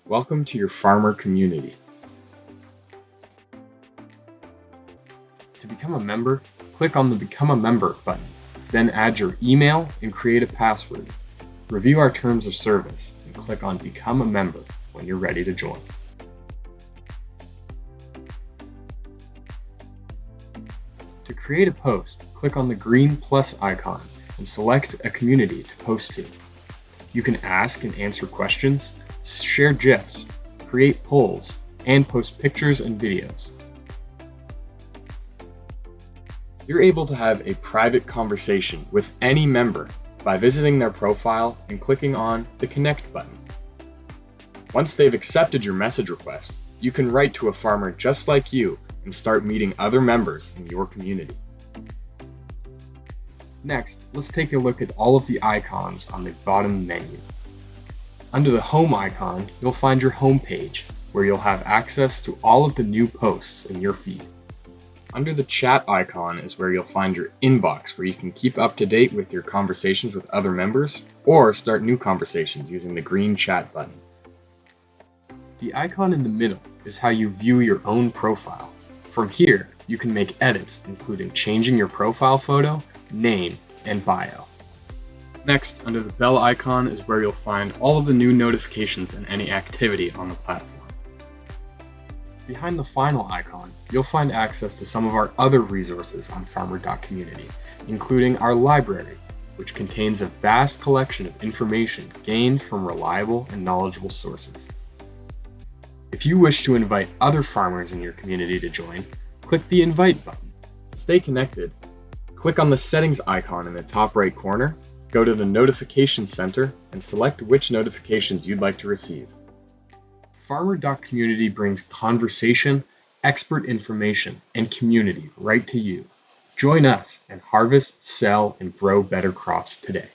Welcome to your farmer community. To become a member, click on the Become a Member button, then add your email and create a password. Review our terms of service and click on Become a Member when you're ready to join. To create a post, click on the green plus icon and select a community to post to. You can ask and answer questions, share GIFs, create polls, and post pictures and videos. You're able to have a private conversation with any member by visiting their profile and clicking on the Connect button. Once they've accepted your message request, you can write to a farmer just like you and start meeting other members in your community. Next, let's take a look at all of the icons on the bottom menu. Under the Home icon, you'll find your home page, where you'll have access to all of the new posts in your feed. Under the Chat icon is where you'll find your inbox, where you can keep up to date with your conversations with other members, or start new conversations using the green Chat button. The icon in the middle is how you view your own profile. From here, you can make edits, including changing your profile photo, name, and bio. Next, under the bell icon is where you'll find all of the new notifications and any activity on the platform. Behind the final icon, you'll find access to some of our other resources on Farmer.Community, including our library, which contains a vast collection of information gained from reliable and knowledgeable sources. If you wish to invite other farmers in your community to join, click the Invite button. To stay connected, click on the Settings icon in the top right corner, go to the Notification Center, and select which notifications you'd like to receive. Farmer.Community brings conversation, expert information, and community right to you. Join us and harvest, sell, and grow better crops today.